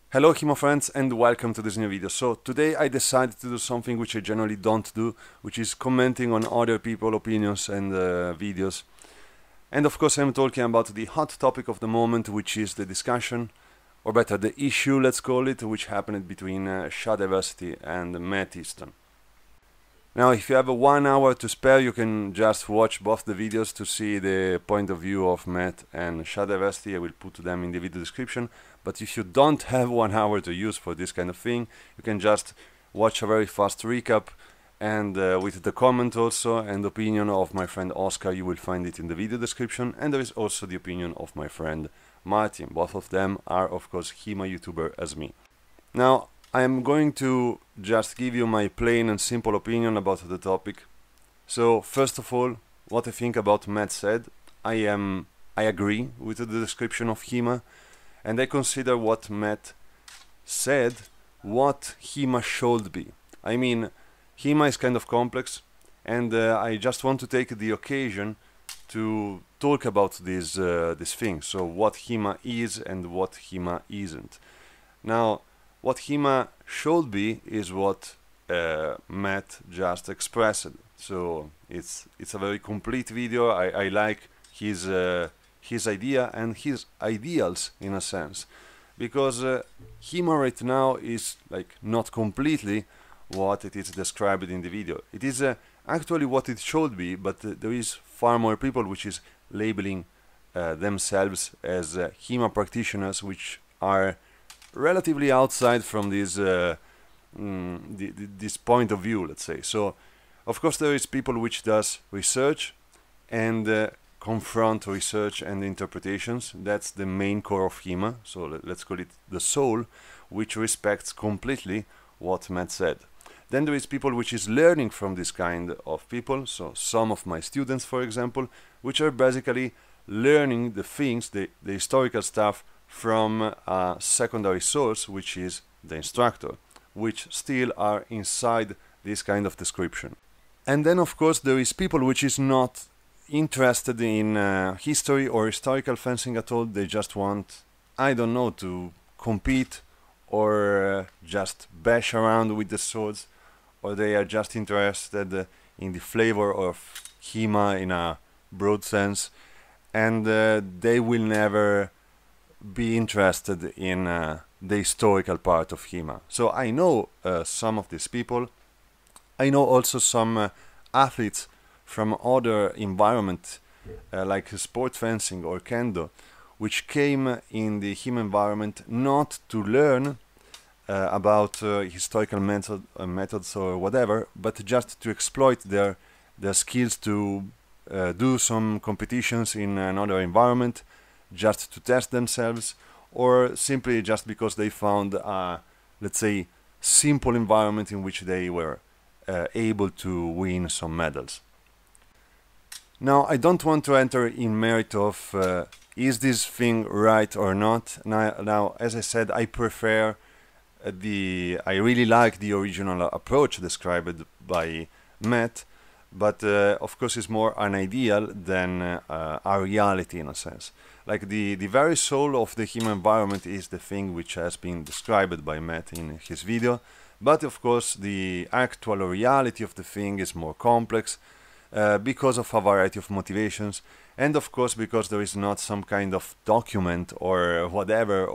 Hello HEMA friends and welcome to this new video. So today I decided to do something which I generally don't do, which is commenting on other people's opinions and videos. And of course I'm talking about the hot topic of the moment, which is the discussion, or better the issue, let's call it, which happened between Shad and Matt Easton. Now if you have 1 hour to spare, you can just watch both the videos to see the point of view of Matt and Shad. I will put them in the video description. But if you don't have 1 hour to use for this kind of thing, you can just watch a very fast recap, and with the comment also and opinion of my friend Oscar, you will find it in the video description. And there is also the opinion of my friend Martin. Both of them are of course HEMA YouTuber as me. Now I am going to just give you my plain and simple opinion about the topic. So first of all, what I think about Matt said, I agree with the description of HEMA. And I consider what Matt said what HEMA should be. I mean, HEMA is kind of complex, and I just want to take the occasion to talk about this thing. So what HEMA is and what HEMA isn't. Now, what HEMA should be is what Matt just expressed. So it's a very complete video. I like his idea and his ideals in a sense, because HEMA right now is like not completely what it is described in the video. It is actually what it should be, but there is far more people which is labeling themselves as HEMA practitioners, which are relatively outside from this this point of view, let's say. So of course there is people which does research and confront research and interpretations. That's the main core of HEMA, so let's call it the soul, which respects completely what Matt said. Then there is people which is learning from this kind of people, so some of my students, for example, which are basically learning the things, the historical stuff, from a secondary source, which is the instructor, which still are inside this kind of description. And then of course there is people which is not interested in history or historical fencing at all. They just want, I don't know, to compete or just bash around with the swords, or they are just interested in the flavor of HEMA in a broad sense, and they will never be interested in the historical part of HEMA. So I know some of these people. I know also some athletes from other environment like sport fencing or kendo, which came in the HEMA environment not to learn about historical methods or whatever, but just to exploit their skills to do some competitions in another environment, just to test themselves, or simply just because they found a, let's say, simple environment in which they were able to win some medals. Now, I don't want to enter in merit of is this thing right or not. Now, as I said, I prefer I really like the original approach described by Matt, but of course it's more an ideal than a reality in a sense. Like the very soul of the HEMA environment is the thing which has been described by Matt in his video, but of course the actual reality of the thing is more complex, because of a variety of motivations, and of course because there is not some kind of document or whatever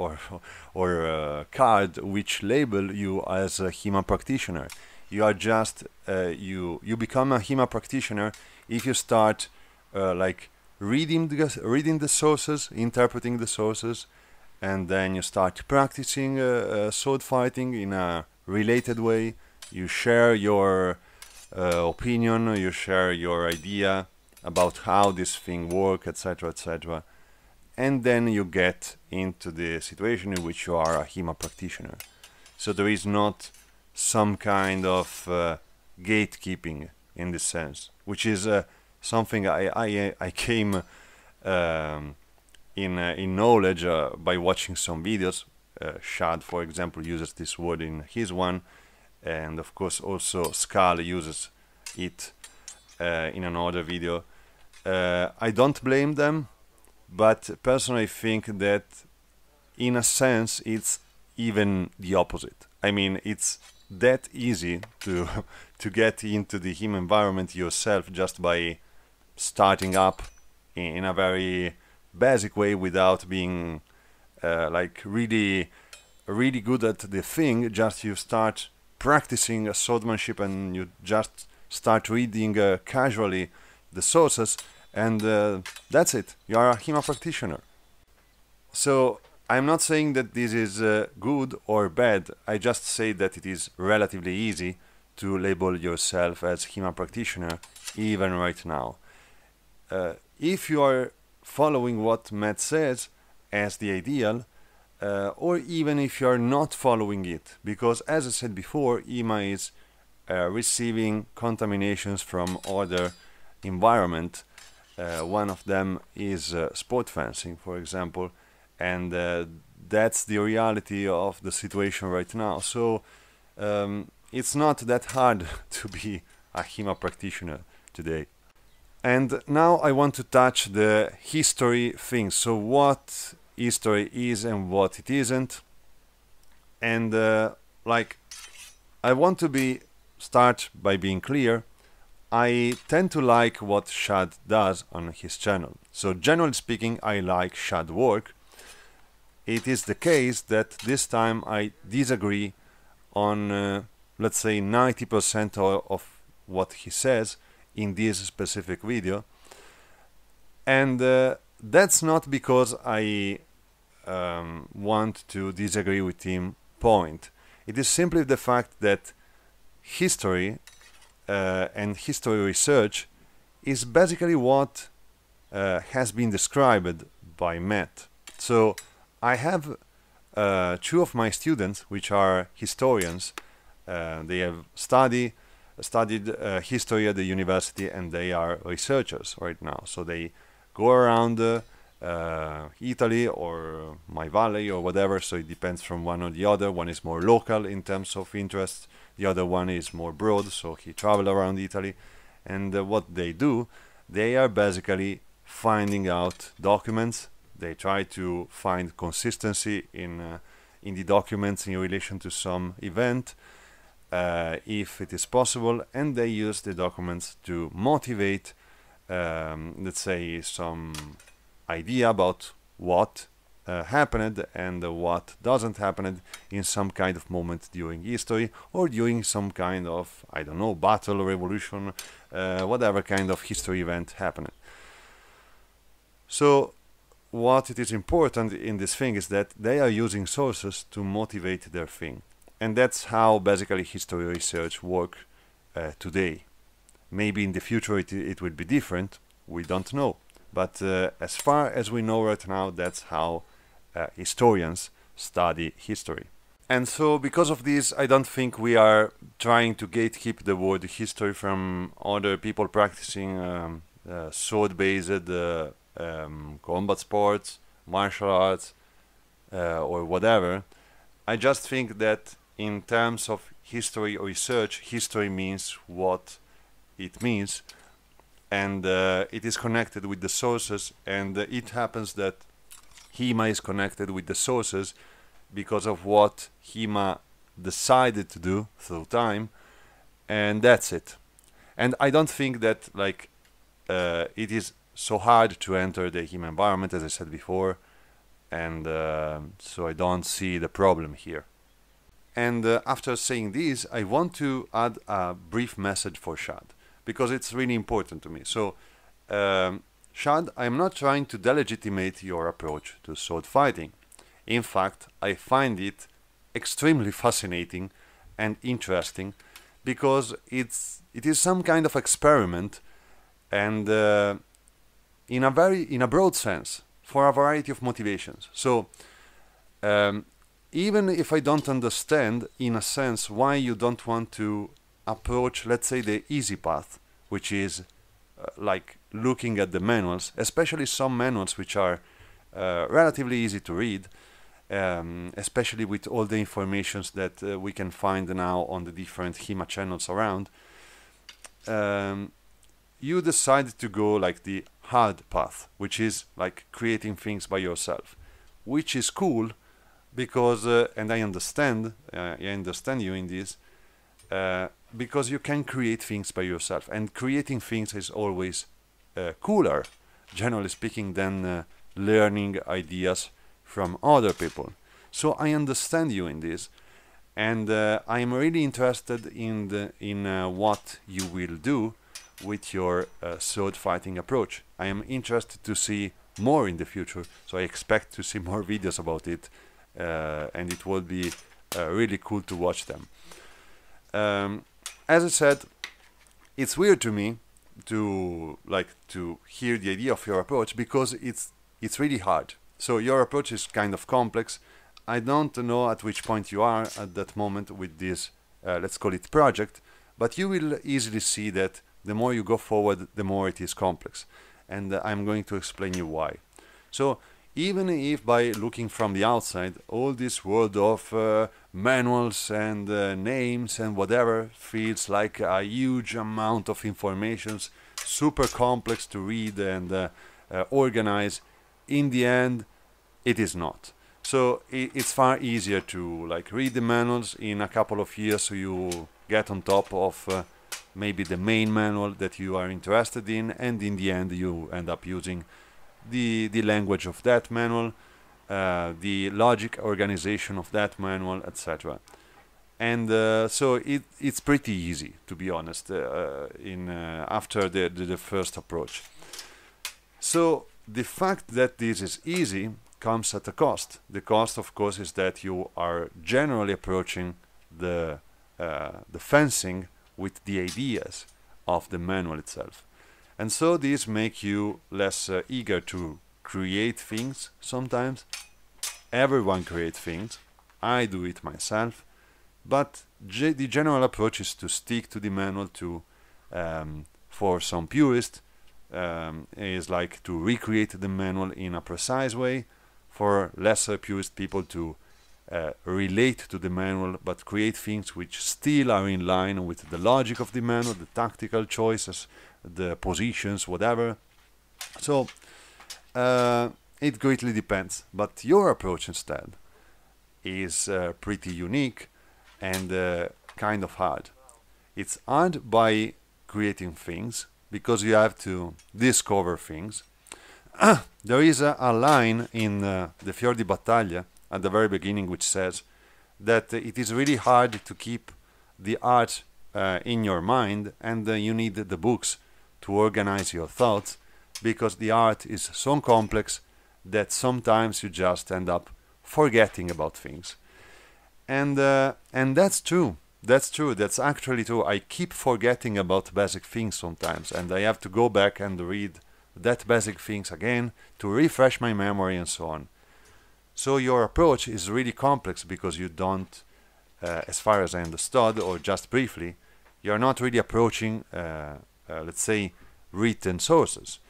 or card which label you as a HEMA practitioner. You are just you become a HEMA practitioner if you start like reading the sources, interpreting the sources, and then you start practicing sword fighting in a related way. You share your opinion, you share your idea about how this thing works, etc., etc., and then you get into the situation in which you are a HEMA practitioner. So there is not some kind of gatekeeping in this sense, which is something I came in knowledge by watching some videos. Shad, for example, uses this word in his one, and of course also Skull uses it in another video. I don't blame them, but personally I think that in a sense it's even the opposite. I mean, it's that easy to to get into the HEMA environment yourself just by starting up in a very basic way without being like really good at the thing. Just you start practicing a swordsmanship and you just start reading casually the sources, and that's it. You are a HEMA practitioner. So I'm not saying that this is good or bad. I just say that it is relatively easy to label yourself as HEMA practitioner even right now. If you are following what Matt says as the ideal, or even if you are not following it, because as I said before, HEMA is receiving contaminations from other environment. One of them is sport fencing, for example, and that's the reality of the situation right now. So it's not that hard to be a HEMA practitioner today. And now I want to touch the history thing. So what history is and what it isn't. And like, I want to start by being clear. I tend to like what Shad does on his channel. So generally speaking, I like Shad work. It is the case that this time I disagree on, let's say, 90% of what he says in this specific video. And that's not because I want to disagree with him, point. It is simply the fact that history and history research is basically what has been described by Matt. So I have two of my students which are historians. They have studied history at the university, and they are researchers right now. So they go around Italy or my valley or whatever, so it depends from one or the other. One is more local in terms of interest, the other one is more broad, so he travels around Italy. And what they do, they are basically finding out documents. They try to find consistency in the documents in relation to some event, if it is possible, and they use the documents to motivate, let's say, some idea about what happened and what doesn't happen in some kind of moment during history, or during some kind of, I don't know, battle, revolution, whatever kind of history event happened. So what it is important in this thing is that they are using sources to motivate their thing. And that's how basically history research work today. Maybe in the future it will be different, we don't know. But as far as we know right now, that's how historians study history. And so because of this, I don't think we are trying to gatekeep the word history from other people practicing sword-based combat sports, martial arts, or whatever. I just think that in terms of history research, history means what it means, and it is connected with the sources, and it happens that HEMA is connected with the sources because of what HEMA decided to do through time, and that's it. And I don't think that like it is so hard to enter the HEMA environment, as I said before, and so I don't see the problem here. And after saying this, I want to add a brief message for Shad, because it's really important to me. So, Shad, I'm not trying to delegitimate your approach to sword fighting. In fact, I find it extremely fascinating and interesting, because it is some kind of experiment, and in a broad sense, for a variety of motivations. So even if I don't understand in a sense why you don't want to approach, let's say, the easy path, which is like looking at the manuals, especially some manuals which are relatively easy to read, especially with all the informations that we can find now on the different HEMA channels around, you decide to go like the hard path, which is like creating things by yourself, which is cool, because and I understand you in this, because you can create things by yourself, and creating things is always cooler, generally speaking, than learning ideas from other people. So I understand you in this, and I am really interested in what you will do with your sword fighting approach. I am interested to see more in the future, so I expect to see more videos about it, and it will be really cool to watch them. As I said, it's weird to me to hear the idea of your approach, because it's really hard. So your approach is kind of complex. I don't know at which point you are at that moment with this, let's call it project, but you will easily see that the more you go forward, the more it is complex. And I'm going to explain you why. So even if by looking from the outside, all this world of manuals and names and whatever feels like a huge amount of information, super complex to read and organize, in the end, it is not. So it's far easier to read the manuals in a couple of years, so you get on top of maybe the main manual that you are interested in, and in the end you end up using the language of that manual, the logic organization of that manual, etc. And so it's pretty easy, to be honest, after the first approach. So the fact that this is easy comes at a cost. The cost, of course, is that you are generally approaching the fencing with the ideas of the manual itself. And so these make you less eager to create things sometimes. Everyone creates things. I do it myself. But the general approach is to stick to the manual, for some purists, is like to recreate the manual in a precise way. For lesser purist people, to relate to the manual but create things which still are in line with the logic of the manual, the tactical choices, the positions, whatever. So it greatly depends. But your approach instead is pretty unique and kind of hard. It's hard by creating things, because you have to discover things. There is a line in the Fior di Battaglia at the very beginning which says that it is really hard to keep the art in your mind, and you need the books to organize your thoughts, because the art is so complex that sometimes you just end up forgetting about things. And that's true. That's true. That's actually true. I keep forgetting about basic things sometimes, and I have to go back and read that basic things again to refresh my memory and so on. So your approach is really complex, because you don't, as far as I understood, or just briefly, you're not really approaching, let's say, written sources.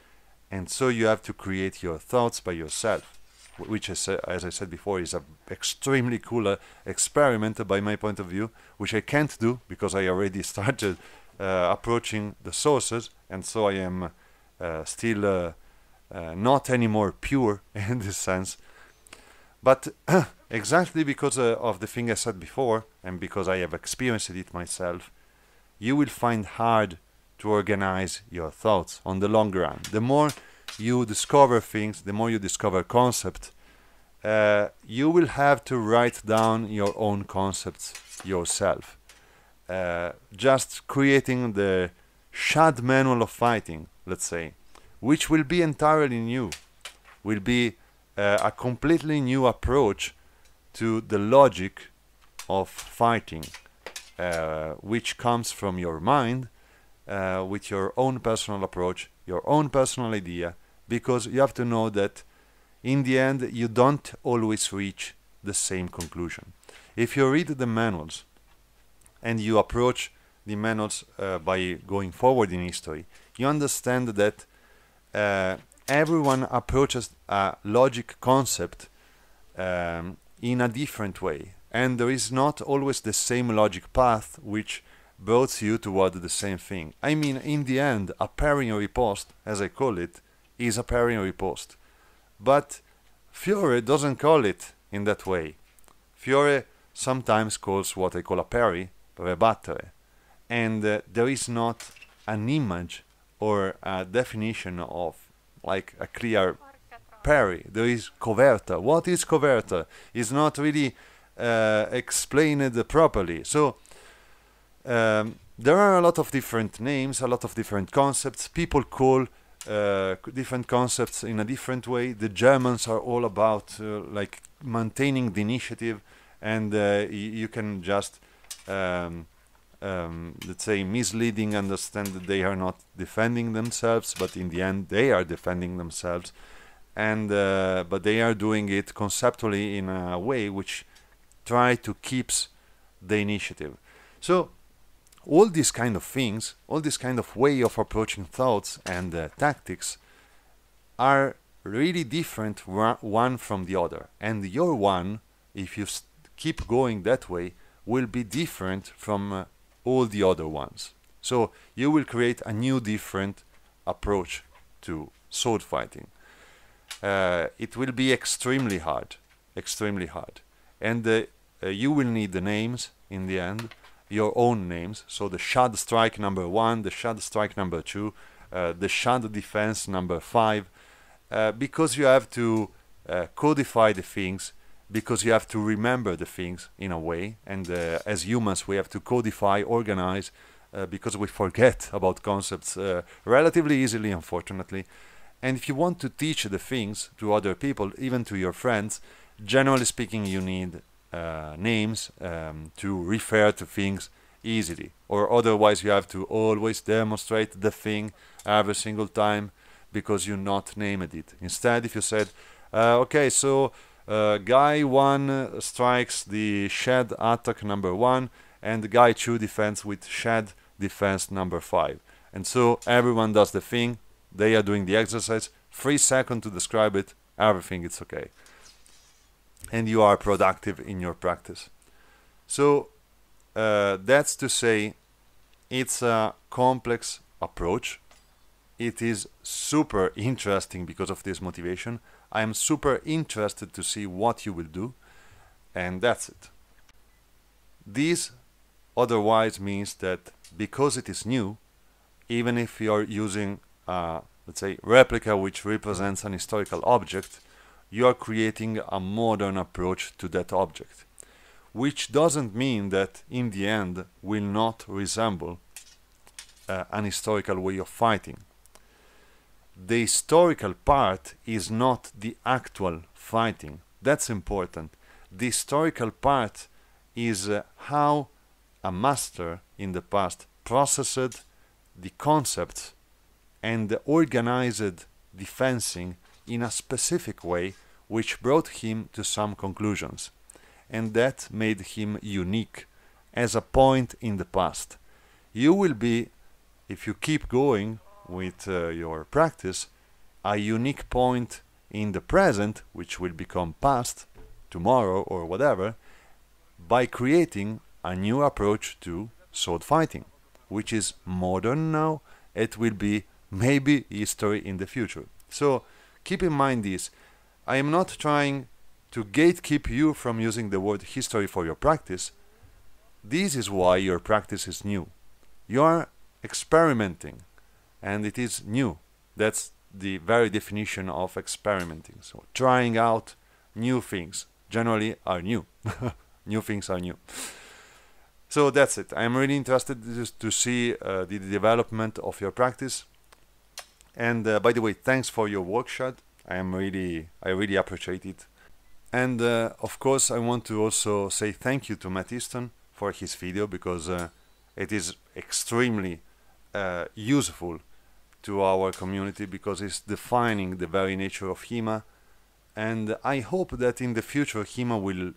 And so you have to create your thoughts by yourself, which is, as I said before, is an extremely cool experiment by my point of view, which I can't do because I already started approaching the sources, and so I am still not anymore pure in this sense. But exactly because of the thing I said before, and because I have experienced it myself, you will find hard to organize your thoughts on the long run. The more you discover things, the more you discover concepts, you will have to write down your own concepts yourself. Just creating the Shad manual of fighting, let's say, which will be entirely new, will be a completely new approach to the logic of fighting, which comes from your mind, with your own personal approach, your own personal idea, because you have to know that in the end you don't always reach the same conclusion. If you read the manuals and you approach the manuals by going forward in history, you understand that everyone approaches a logic concept in a different way, and there is not always the same logic path which brought you toward the same thing. I mean, in the end, a parry and riposte, as I call it, is a parry and riposte. But Fiore doesn't call it in that way. Fiore sometimes calls what I call a parry, rebattere, and there is not an image or a definition of like a clear parry. There is coverta. What is coverta? It's not really explained properly. So there are a lot of different names, a lot of different concepts. People call different concepts in a different way. The Germans are all about like maintaining the initiative, and you can just let's say misleading understand that they are not defending themselves, but in the end they are defending themselves, and but they are doing it conceptually in a way which try to keeps the initiative. So all these kind of things, all this kind of way of approaching thoughts and tactics are really different one from the other, and your one, if you keep going that way, will be different from all the other ones. So you will create a new different approach to sword fighting. It will be extremely hard, and you will need the names in the end, your own names. So the Shad strike number 1, the Shad strike number 2, the Shad defense number 5, because you have to codify the things, because you have to remember the things in a way, and as humans we have to codify, organize, because we forget about concepts relatively easily, unfortunately. And if you want to teach the things to other people, even to your friends, generally speaking, you need names to refer to things easily, or otherwise you have to always demonstrate the thing every single time because you not named it. Instead, if you said, okay, so guy 1 strikes the Shad attack number 1, and guy 2 defends with Shad defense number 5, and so everyone does the thing, they are doing the exercise, 3 seconds to describe it, everything is okay, and you are productive in your practice. So that's to say, it's a complex approach. It is super interesting because of this motivation. I am super interested to see what you will do, and that's it. This otherwise means that because it is new, even if you are using let's say replica which represents an historical object, you are creating a modern approach to that object, which doesn't mean that in the end will not resemble an historical way of fighting. The historical part is not the actual fighting. That's important. The historical part is how a master in the past processed the concepts and organized the fencing in a specific way which brought him to some conclusions, and that made him unique as a point in the past. You will be, if you keep going with your practice, a unique point in the present, which will become past, tomorrow or whatever, by creating a new approach to sword fighting, which is modern now. It will be maybe history in the future. So keep in mind this. I am not trying to gatekeep you from using the word history for your practice. This is why your practice is new. You are experimenting, and it is new. That's the very definition of experimenting. So trying out new things generally are new. New things are new. So that's it. I'm really interested to see the development of your practice. And by the way, thanks for your work, Shad. I really appreciate it. And of course, I want to also say thank you to Matt Easton for his video, because it is extremely useful to our community, because it's defining the very nature of HEMA. And I hope that in the future HEMA will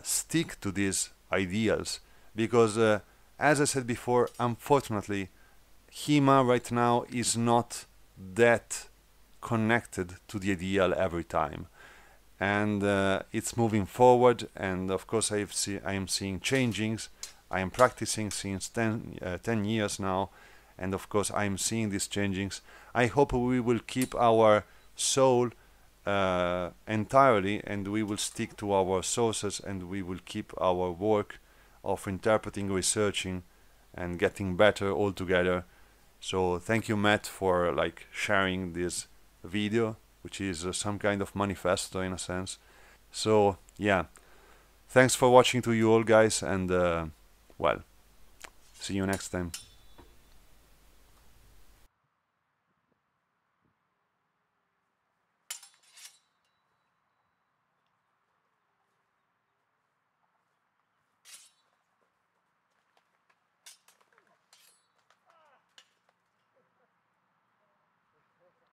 stick to these ideals, because as I said before, unfortunately HEMA right now is not that connected to the ideal every time, and it's moving forward. And of course I am seeing changings. I am practicing since 10 years now, and of course I am seeing these changings. I hope we will keep our soul entirely, and we will stick to our sources, and we will keep our work of interpreting, researching, and getting better all together. So thank you, Matt, for like sharing this video, which is some kind of manifesto in a sense. So yeah, thanks for watching to you all, guys, and well, see you next time.